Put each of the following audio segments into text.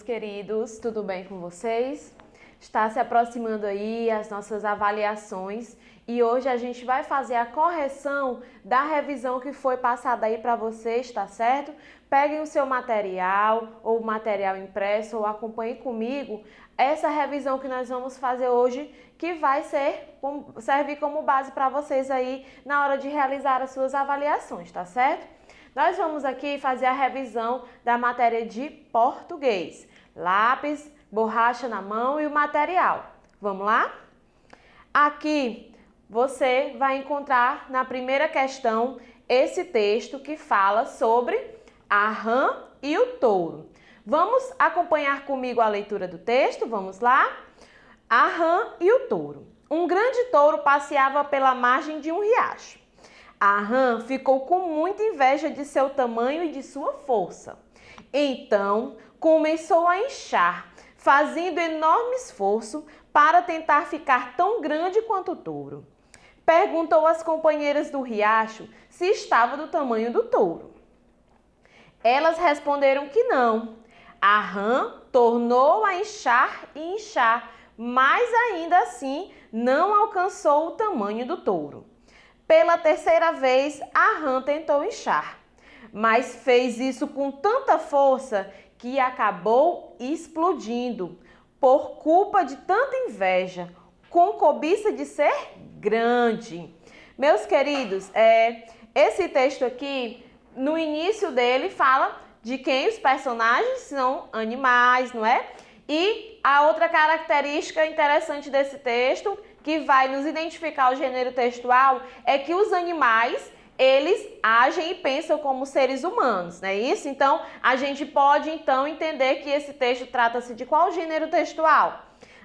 meus queridos, tudo bem com vocês? Está se aproximando aí as nossas avaliações e hoje a gente vai fazer a correção da revisão que foi passada aí para vocês, tá certo? Peguem o seu material ou material impresso ou acompanhem comigo essa revisão que nós vamos fazer hoje, que vai servir como base para vocês aí na hora de realizar as suas avaliações, tá certo? Nós vamos aqui fazer a revisão da matéria de português, lápis, borracha na mão e o material. Vamos lá? Aqui você vai encontrar na primeira questão esse texto que fala sobre a rã e o touro. Vamos acompanhar comigo a leitura do texto? Vamos lá? A rã e o touro. Um grande touro passeava pela margem de um riacho. A rã ficou com muita inveja de seu tamanho e de sua força. Então, começou a inchar, fazendo enorme esforço para tentar ficar tão grande quanto o touro. Perguntou às companheiras do riacho se estava do tamanho do touro. Elas responderam que não. A rã tornou a inchar e inchar, mas ainda assim não alcançou o tamanho do touro. Pela terceira vez, a rã tentou inchar, mas fez isso com tanta força que acabou explodindo, por culpa de tanta inveja, com cobiça de ser grande. Meus queridos, esse texto aqui, no início dele, fala de quem os personagens são animais, não é? E a outra característica interessante desse texto, que vai nos identificar o gênero textual, é que os animais, eles agem e pensam como seres humanos, não é isso? Então, a gente pode, então, entender que esse texto trata-se de qual gênero textual?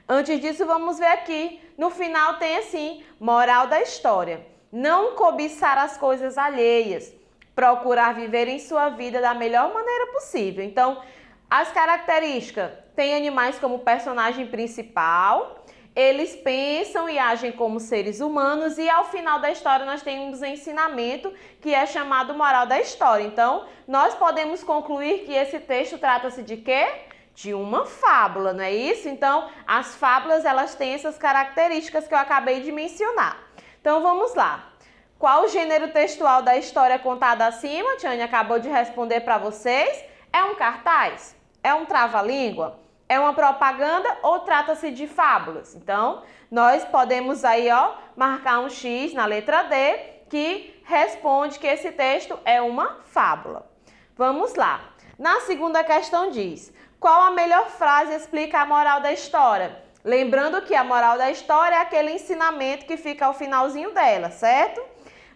Antes disso, vamos ver aqui. No final tem assim, moral da história. Não cobiçar as coisas alheias. Procurar viver em sua vida da melhor maneira possível. Então, as características, tem animais como personagem principal, eles pensam e agem como seres humanos e ao final da história nós temos um ensinamento que é chamado moral da história. Então, nós podemos concluir que esse texto trata-se de quê? De uma fábula, não é isso? Então, as fábulas, elas têm essas características que eu acabei de mencionar. Então, vamos lá. Qual o gênero textual da história contada acima? Tiane acabou de responder para vocês. É um cartaz? É um trava-língua? É uma propaganda ou trata-se de fábulas? Então, nós podemos aí, marcar um X na letra D, que responde que esse texto é uma fábula. Vamos lá. Na segunda questão diz, qual a melhor frase explica a moral da história? Lembrando que a moral da história é aquele ensinamento que fica ao finalzinho dela, certo?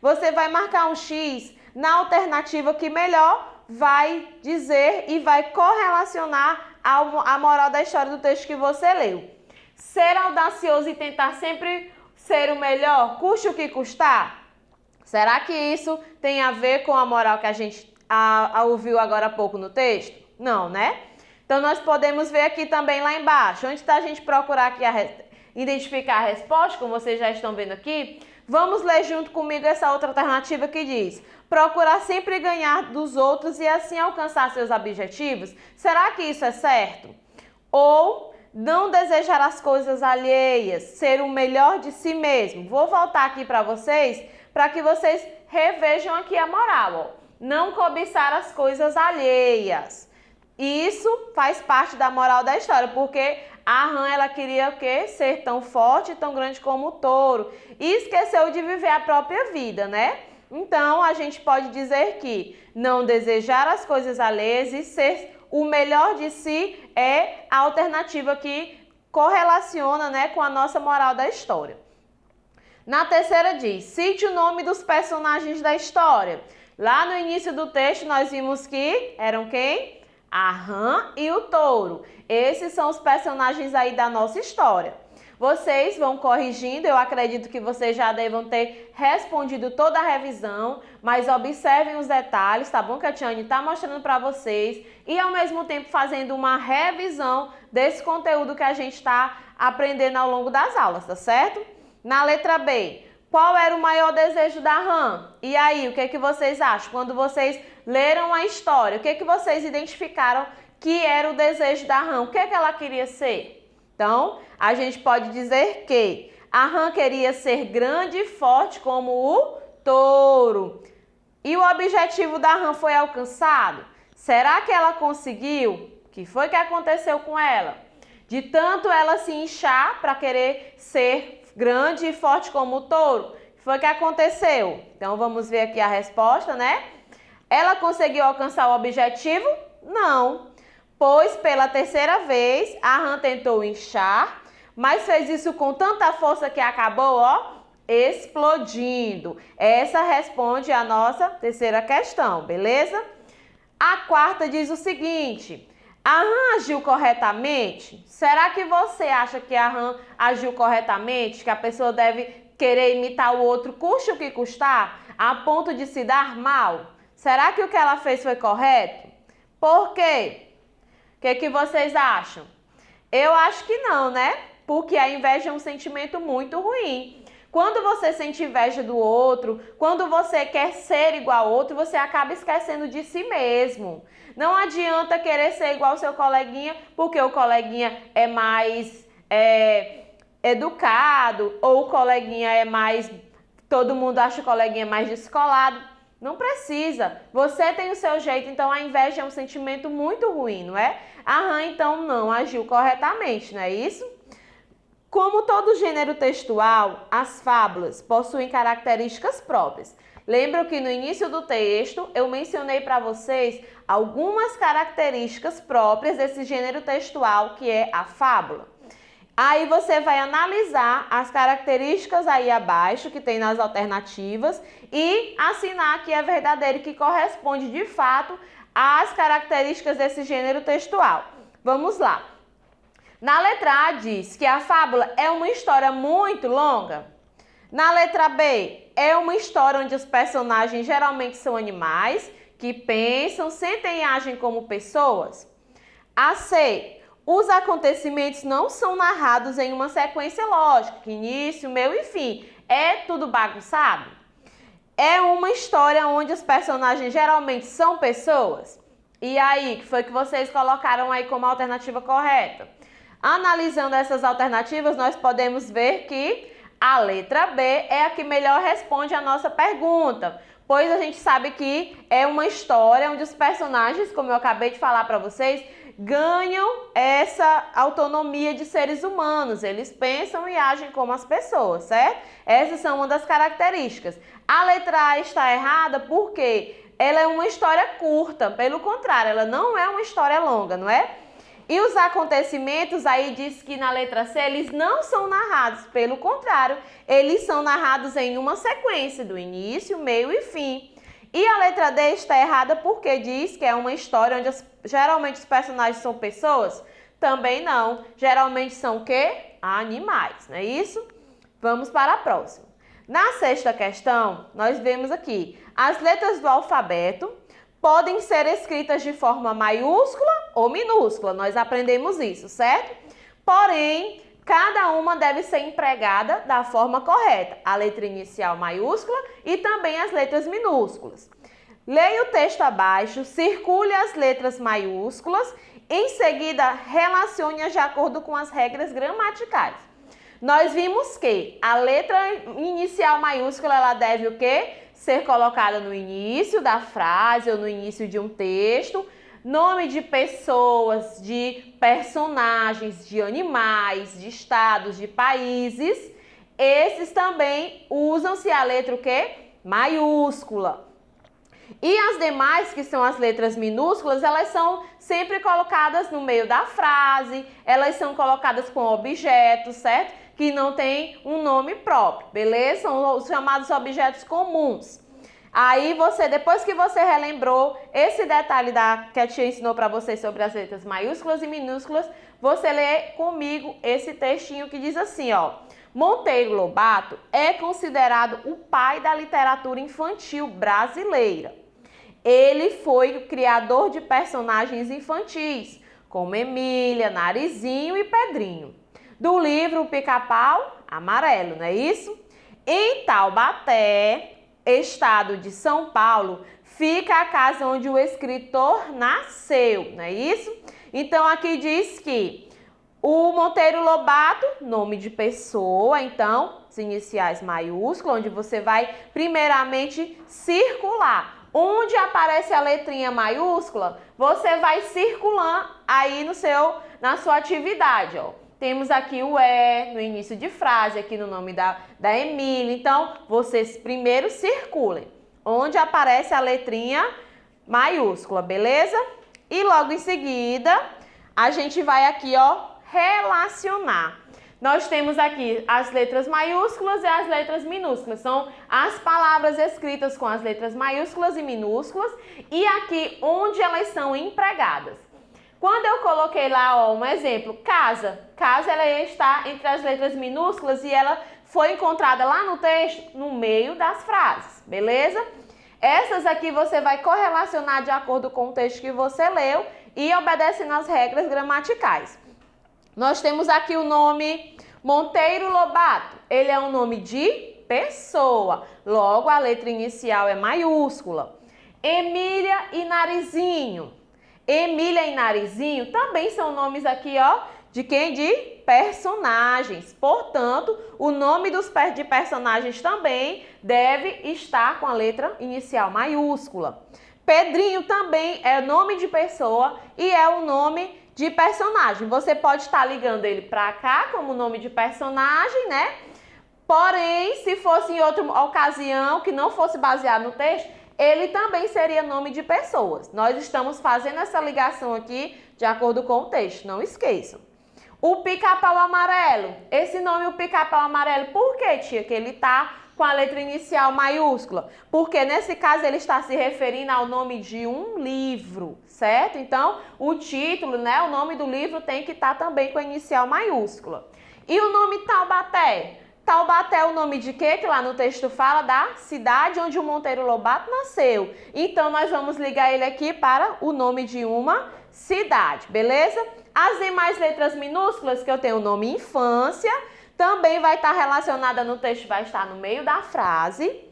Você vai marcar um X na alternativa que melhor vai dizer e vai correlacionar a moral da história do texto que você leu. Ser audacioso e tentar sempre ser o melhor, custe o que custar? Será que isso tem a ver com a moral que a gente ouviu agora há pouco no texto? Não, né? Então, nós podemos ver aqui também lá embaixo. Antes da gente procurar aqui identificar a resposta, como vocês já estão vendo aqui, vamos ler junto comigo essa outra alternativa que diz: procurar sempre ganhar dos outros e assim alcançar seus objetivos. Será que isso é certo? Ou não desejar as coisas alheias, ser o melhor de si mesmo. Vou voltar aqui para vocês, para que vocês revejam aqui a moral. Não cobiçar as coisas alheias. Isso faz parte da moral da história, porque a rã, ela queria o quê? Ser tão forte e tão grande como o touro. E esqueceu de viver a própria vida, né? Então, a gente pode dizer que não desejar as coisas alheias e ser o melhor de si é a alternativa que correlaciona, né, com a nossa moral da história. Na terceira diz, cite o nome dos personagens da história. Lá no início do texto, nós vimos que eram quem? A rã e o touro. Esses são os personagens aí da nossa história. Vocês vão corrigindo, eu acredito que vocês já devam ter respondido toda a revisão, mas observem os detalhes, tá bom? Que a Tiane está mostrando para vocês e ao mesmo tempo fazendo uma revisão desse conteúdo que a gente está aprendendo ao longo das aulas, tá certo? Na letra B, qual era o maior desejo da rã? E aí, o que vocês acham? Quando vocês leram a história, o que vocês identificaram que era o desejo da rã? O que ela queria ser? Então, a gente pode dizer que a rã queria ser grande e forte como o touro. E o objetivo da rã foi alcançado? Será que ela conseguiu? O que foi que aconteceu com ela? De tanto ela se inchar para querer ser grande e forte como o touro, o que foi que aconteceu? Então, vamos ver aqui a resposta, né? Ela conseguiu alcançar o objetivo? Não, pois pela terceira vez a rã tentou inchar, mas fez isso com tanta força que acabou, ó, explodindo. Essa responde a nossa terceira questão, beleza? A quarta diz o seguinte: a rã agiu corretamente? Será que você acha que a rã agiu corretamente? Que a pessoa deve querer imitar o outro, custe o que custar, a ponto de se dar mal? Será que o que ela fez foi correto? Por quê? O que vocês acham? Eu acho que não, né? Porque a inveja é um sentimento muito ruim. Quando você sente inveja do outro, quando você quer ser igual ao outro, você acaba esquecendo de si mesmo. Não adianta querer ser igual ao seu coleguinha, porque o coleguinha é mais educado, ou o coleguinha é mais... Todo mundo acha o coleguinha mais descolado. Não precisa. Você tem o seu jeito, então a inveja é um sentimento muito ruim, não é? A rã, então, não agiu corretamente, não é isso? Como todo gênero textual, as fábulas possuem características próprias. Lembro que no início do texto eu mencionei para vocês algumas características próprias desse gênero textual que é a fábula. Aí você vai analisar as características aí abaixo que tem nas alternativas e assinar que é verdadeiro e que corresponde de fato às características desse gênero textual. Vamos lá. Na letra A diz que a fábula é uma história muito longa. Na letra B, é uma história onde os personagens geralmente são animais que pensam, sentem e agem como pessoas. A C, os acontecimentos não são narrados em uma sequência lógica, que início, meio e fim. É tudo bagunçado? É uma história onde os personagens geralmente são pessoas? E aí, que foi que vocês colocaram aí como alternativa correta? Analisando essas alternativas, nós podemos ver que a letra B é a que melhor responde a nossa pergunta, pois a gente sabe que é uma história onde os personagens, como eu acabei de falar para vocês, ganham essa autonomia de seres humanos. Eles pensam e agem como as pessoas, certo? Essas são uma das características. A letra A está errada porque ela é uma história curta, pelo contrário, ela não é uma história longa, não é? E os acontecimentos, aí diz que na letra C, eles não são narrados, pelo contrário, eles são narrados em uma sequência, do início, meio e fim. E a letra D está errada porque diz que é uma história onde geralmente os personagens são pessoas? Também não. Geralmente são o quê? Animais, não é isso? Vamos para a próxima. Na sexta questão, nós vemos aqui, as letras do alfabeto podem ser escritas de forma maiúscula ou minúscula. Nós aprendemos isso, certo? Porém, cada uma deve ser empregada da forma correta. A letra inicial maiúscula e também as letras minúsculas. Leia o texto abaixo, circule as letras maiúsculas, em seguida relacione-as de acordo com as regras gramaticais. Nós vimos que a letra inicial maiúscula, ela deve o quê? Ser colocada no início da frase ou no início de um texto. Nome de pessoas, de personagens, de animais, de estados, de países. Esses também usam-se a letra o quê? Maiúscula. E as demais, que são as letras minúsculas, elas são sempre colocadas no meio da frase, elas são colocadas com objetos, certo? Que não tem um nome próprio, beleza? São os chamados objetos comuns. Aí você, depois que você relembrou esse detalhe que a tia ensinou para vocês sobre as letras maiúsculas e minúsculas, você lê comigo esse textinho que diz assim, ó. Monteiro Lobato é considerado o pai da literatura infantil brasileira. Ele foi o criador de personagens infantis, como Emília, Narizinho e Pedrinho. Do livro Pica-Pau Amarelo, não é isso? Em Taubaté, estado de São Paulo, fica a casa onde o escritor nasceu, não é isso? Então, aqui diz que o Monteiro Lobato, nome de pessoa, então, as iniciais maiúsculas, onde você vai primeiramente circular. Onde aparece a letrinha maiúscula, você vai circulando aí na sua atividade, ó. Temos aqui o no início de frase, aqui no nome da Emília. Então, vocês primeiro circulem onde aparece a letrinha maiúscula, beleza? E logo em seguida, a gente vai aqui, ó, relacionar. Nós temos aqui as letras maiúsculas e as letras minúsculas. São as palavras escritas com as letras maiúsculas e minúsculas e aqui onde elas são empregadas. Quando eu coloquei lá, ó, um exemplo, casa. Casa, ela está entre as letras minúsculas e ela foi encontrada lá no texto, no meio das frases, beleza? Essas aqui você vai correlacionar de acordo com o texto que você leu e obedecendo às regras gramaticais. Nós temos aqui o nome Monteiro Lobato. Ele é um nome de pessoa. Logo, a letra inicial é maiúscula. Emília e Narizinho. Emília e Narizinho também são nomes aqui, ó, de quem? De personagens. Portanto, o nome de personagens também deve estar com a letra inicial maiúscula. Pedrinho também é nome de pessoa e é o nome de personagem. Você pode estar ligando ele para cá como nome de personagem, né? Porém, se fosse em outra ocasião que não fosse baseado no texto, ele também seria nome de pessoas. Nós estamos fazendo essa ligação aqui de acordo com o texto, não esqueçam. O Pica-Pau Amarelo. Esse nome, o Pica-Pau Amarelo, por que, tia? Que ele está com a letra inicial maiúscula? Porque nesse caso ele está se referindo ao nome de um livro, certo? Então, o título, né, o nome do livro tem que estar também com a inicial maiúscula. E o nome Taubaté? Taubaté é o nome de quê? Que lá no texto fala da cidade onde o Monteiro Lobato nasceu. Então, nós vamos ligar ele aqui para o nome de uma cidade, beleza? As demais letras minúsculas, que eu tenho o nome infância, também vai estar relacionada no texto, vai estar no meio da frase.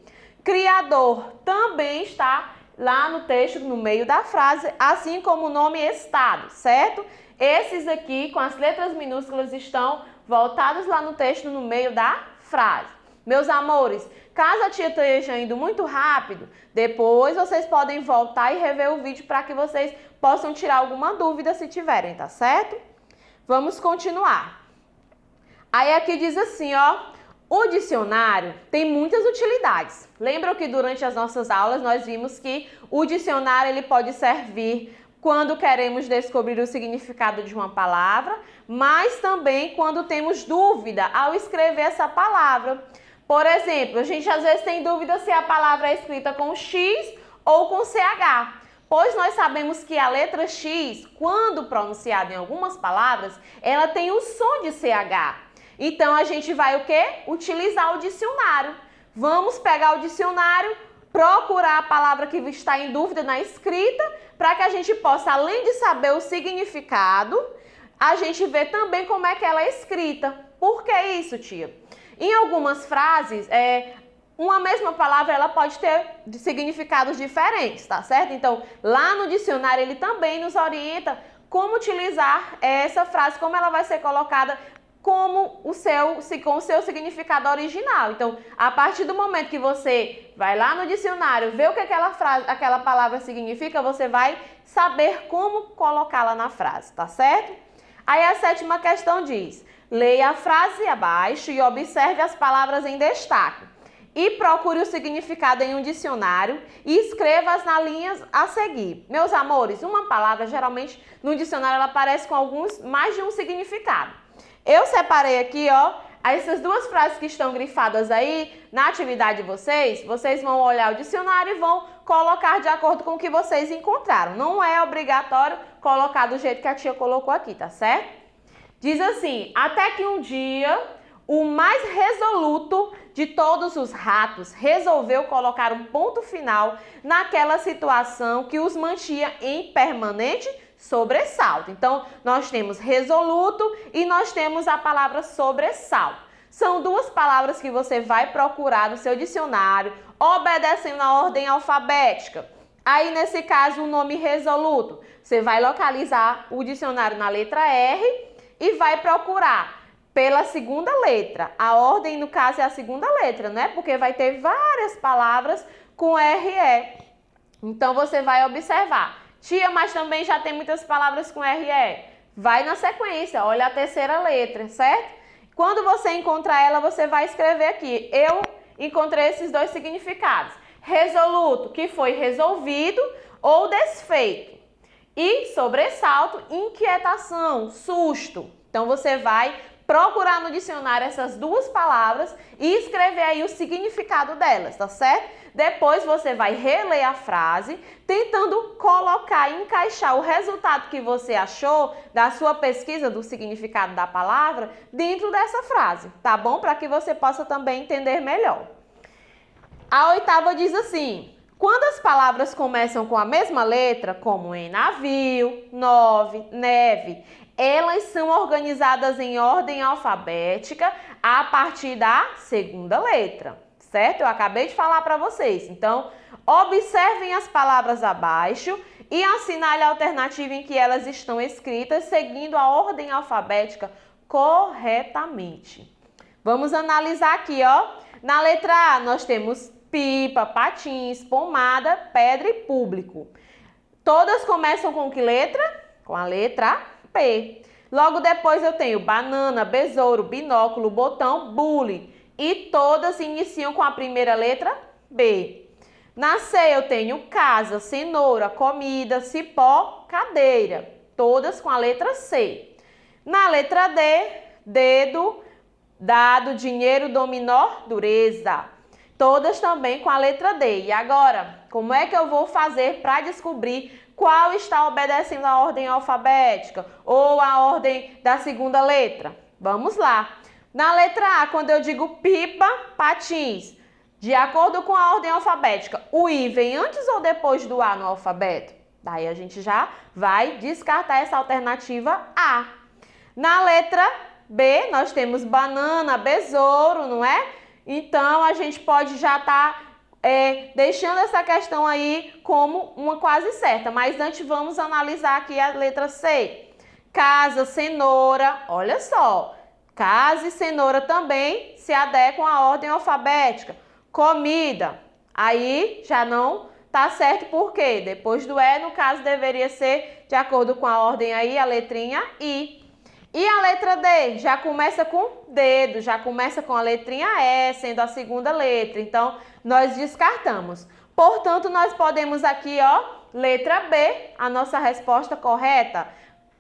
Criador também está lá no texto, no meio da frase, assim como o nome estado, certo? Esses aqui, com as letras minúsculas, estão voltados lá no texto, no meio da frase. Meus amores, caso a tia esteja indo muito rápido, depois vocês podem voltar e rever o vídeo para que vocês possam tirar alguma dúvida se tiverem, tá certo? Vamos continuar. Aí aqui diz assim, ó, o dicionário tem muitas utilidades. Lembram que durante as nossas aulas nós vimos que o dicionário ele pode servir quando queremos descobrir o significado de uma palavra, mas também quando temos dúvida ao escrever essa palavra. Por exemplo, a gente às vezes tem dúvida se a palavra é escrita com X ou com CH, pois nós sabemos que a letra X, quando pronunciada em algumas palavras, ela tem o som de CH. Então, a gente vai o quê? Utilizar o dicionário. Vamos pegar o dicionário, procurar a palavra que está em dúvida na escrita, para que a gente possa, além de saber o significado, a gente ver também como é que ela é escrita. Por que isso, tia? Em algumas frases, uma mesma palavra ela pode ter significados diferentes, tá certo? Então, lá no dicionário ele também nos orienta como utilizar essa frase, como ela vai ser colocada com o seu significado original. Então, a partir do momento que você vai lá no dicionário, vê o que aquela palavra significa, você vai saber como colocá-la na frase, tá certo? Aí a sétima questão diz: leia a frase abaixo e observe as palavras em destaque. E procure o significado em um dicionário e escreva-as nas linhas a seguir. Meus amores, uma palavra, geralmente, no dicionário, ela aparece com mais de um significado. Eu separei aqui, ó, essas duas frases que estão grifadas aí na atividade de vocês vão olhar o dicionário e vão colocar de acordo com o que vocês encontraram. Não é obrigatório colocar do jeito que a tia colocou aqui, tá certo? Diz assim: até que um dia o mais resoluto de todos os ratos resolveu colocar um ponto final naquela situação que os mantinha em permanente sobressalto. Então, nós temos resoluto e nós temos a palavra sobressalto. São duas palavras que você vai procurar no seu dicionário, obedecendo a ordem alfabética. Aí, nesse caso, o nome resoluto. Você vai localizar o dicionário na letra R e vai procurar pela segunda letra. A ordem, no caso, é a segunda letra, né? Porque vai ter várias palavras com RE. Então, você vai observar. Tia, mas também já tem muitas palavras com RE. Vai na sequência, olha a terceira letra, certo? Quando você encontrar ela, você vai escrever aqui. Eu encontrei esses dois significados. Resoluto, que foi resolvido ou desfeito. E sobressalto, inquietação, susto. Então, você vai procurar no dicionário essas duas palavras e escrever aí o significado delas, tá certo? Depois você vai reler a frase, tentando colocar e encaixar o resultado que você achou da sua pesquisa do significado da palavra dentro dessa frase, tá bom? Para que você possa também entender melhor. A oitava diz assim: quando as palavras começam com a mesma letra, como em navio, neve, elas são organizadas em ordem alfabética a partir da segunda letra, certo? Eu acabei de falar para vocês. Então, observem as palavras abaixo e assinale a alternativa em que elas estão escritas, seguindo a ordem alfabética corretamente. Vamos analisar aqui, ó. Na letra A, nós temos pipa, patins, pomada, pedra e público. Todas começam com que letra? Com a letra P. Logo depois eu tenho banana, besouro, binóculo, botão, bule. E todas iniciam com a primeira letra B. Na C eu tenho casa, cenoura, comida, cipó, cadeira. Todas com a letra C. Na letra D, dedo, dado, dinheiro, dominó, dureza. Todas também com a letra D. E agora, como é que eu vou fazer para descobrir qual está obedecendo a ordem alfabética ou a ordem da segunda letra? Vamos lá. Na letra A, quando eu digo pipa, patins, de acordo com a ordem alfabética, o I vem antes ou depois do A no alfabeto? Daí a gente já vai descartar essa alternativa A. Na letra B, nós temos banana, besouro, não é? Então, a gente pode já estar deixando essa questão aí como uma quase certa. Mas antes, vamos analisar aqui a letra C. Casa, cenoura, olha só. Casa e cenoura também se adequam à ordem alfabética. Comida, aí já não tá certo por quê? Depois do E, no caso, deveria ser, de acordo com a ordem aí, a letrinha I. E a letra D já começa com dedo, já começa com a letrinha E, sendo a segunda letra. Então, nós descartamos. Portanto, nós podemos aqui, ó, letra B, a nossa resposta correta.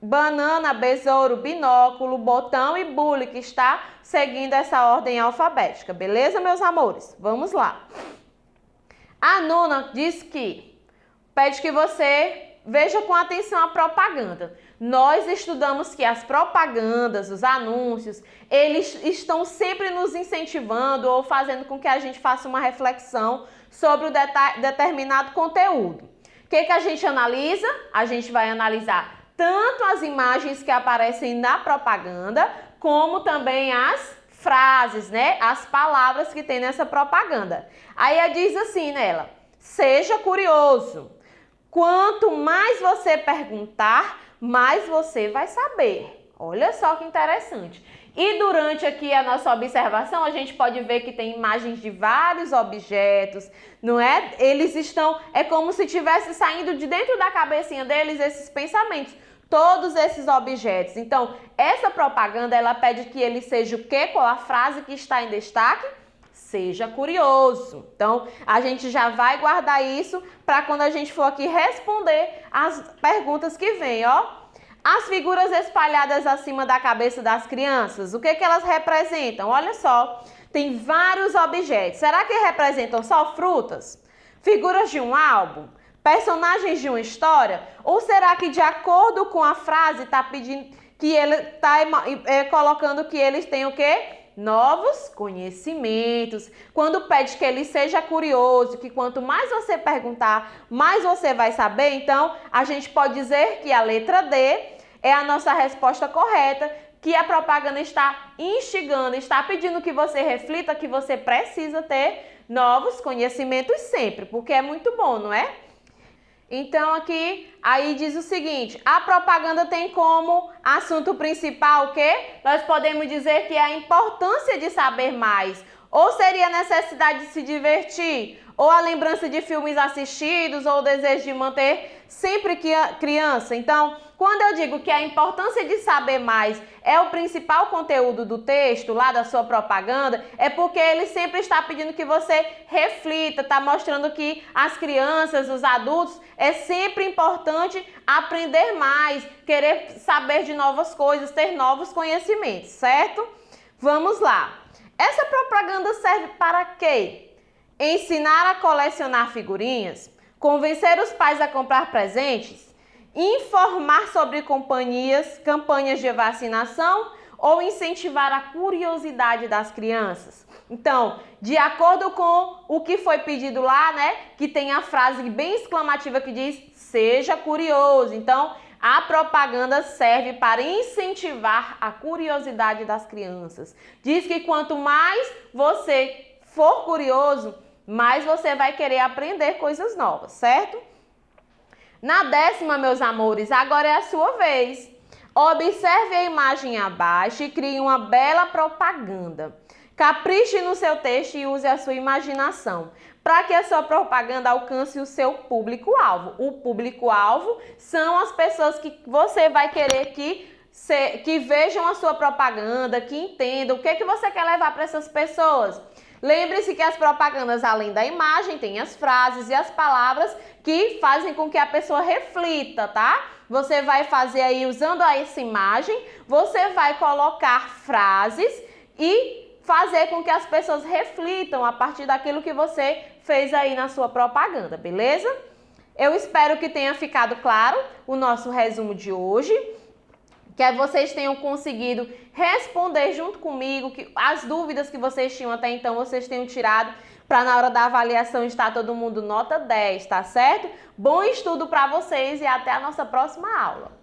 Banana, besouro, binóculo, botão e bule, que está seguindo essa ordem alfabética. Beleza, meus amores? Vamos lá. A nona diz que pede que você veja com atenção a propaganda. Nós estudamos que as propagandas, os anúncios, eles estão sempre nos incentivando ou fazendo com que a gente faça uma reflexão sobre o determinado conteúdo. O que a gente analisa? A gente vai analisar tanto as imagens que aparecem na propaganda, como também as frases, né? As palavras que tem nessa propaganda. Aí ela diz assim nela: seja curioso. Quanto mais você perguntar, mais você vai saber. Olha só que interessante. E durante aqui a nossa observação, a gente pode ver que tem imagens de vários objetos, não é? Eles estão, é como se estivesse saindo de dentro da cabecinha deles esses pensamentos, todos esses objetos. Então, essa propaganda, ela pede que ele seja o quê? Qual a frase que está em destaque? Seja curioso. Então, a gente já vai guardar isso para quando a gente for aqui responder as perguntas que vêm, ó. As figuras espalhadas acima da cabeça das crianças, o que elas representam? Olha só, tem vários objetos. Será que representam só frutas? Figuras de um álbum? Personagens de uma história? Ou será que, de acordo com a frase, está pedindo que ele está colocando que eles têm o quê? Novos conhecimentos. Quando pede que ele seja curioso, que quanto mais você perguntar, mais você vai saber. Então, a gente pode dizer que a letra D é a nossa resposta correta, que a propaganda está instigando, está pedindo que você reflita que você precisa ter novos conhecimentos sempre, porque é muito bom, não é? Então aqui, aí diz o seguinte, a propaganda tem como assunto principal o quê? Nós podemos dizer que é a importância de saber mais, ou seria a necessidade de se divertir, ou a lembrança de filmes assistidos, ou o desejo de manter sempre criança. Então, quando eu digo que a importância de saber mais é o principal conteúdo do texto, lá da sua propaganda, é porque ele sempre está pedindo que você reflita, está mostrando que as crianças, os adultos, é sempre importante aprender mais, querer saber de novas coisas, ter novos conhecimentos, certo? Vamos lá. Essa propaganda serve para quê? Ensinar a colecionar figurinhas, convencer os pais a comprar presentes, informar sobre campanhas de vacinação ou incentivar a curiosidade das crianças. Então, de acordo com o que foi pedido lá, né, que tem a frase bem exclamativa que diz, seja curioso. Então, a propaganda serve para incentivar a curiosidade das crianças. Diz que quanto mais você for curioso, mais você vai querer aprender coisas novas, certo? Na 10ª, meus amores, agora é a sua vez. Observe a imagem abaixo e crie uma bela propaganda. Capriche no seu texto e use a sua imaginação para que a sua propaganda alcance o seu público-alvo. O público-alvo são as pessoas que você vai querer que vejam a sua propaganda, que entendam o que você quer levar para essas pessoas. Lembre-se que as propagandas, além da imagem, tem as frases e as palavras que fazem com que a pessoa reflita, tá? Você vai fazer aí, usando essa imagem, você vai colocar frases e fazer com que as pessoas reflitam a partir daquilo que você fez aí na sua propaganda, beleza? Eu espero que tenha ficado claro o nosso resumo de hoje, que vocês tenham conseguido responder junto comigo, que as dúvidas que vocês tinham até então, vocês tenham tirado para na hora da avaliação estar todo mundo nota 10, tá certo? Bom estudo para vocês e até a nossa próxima aula.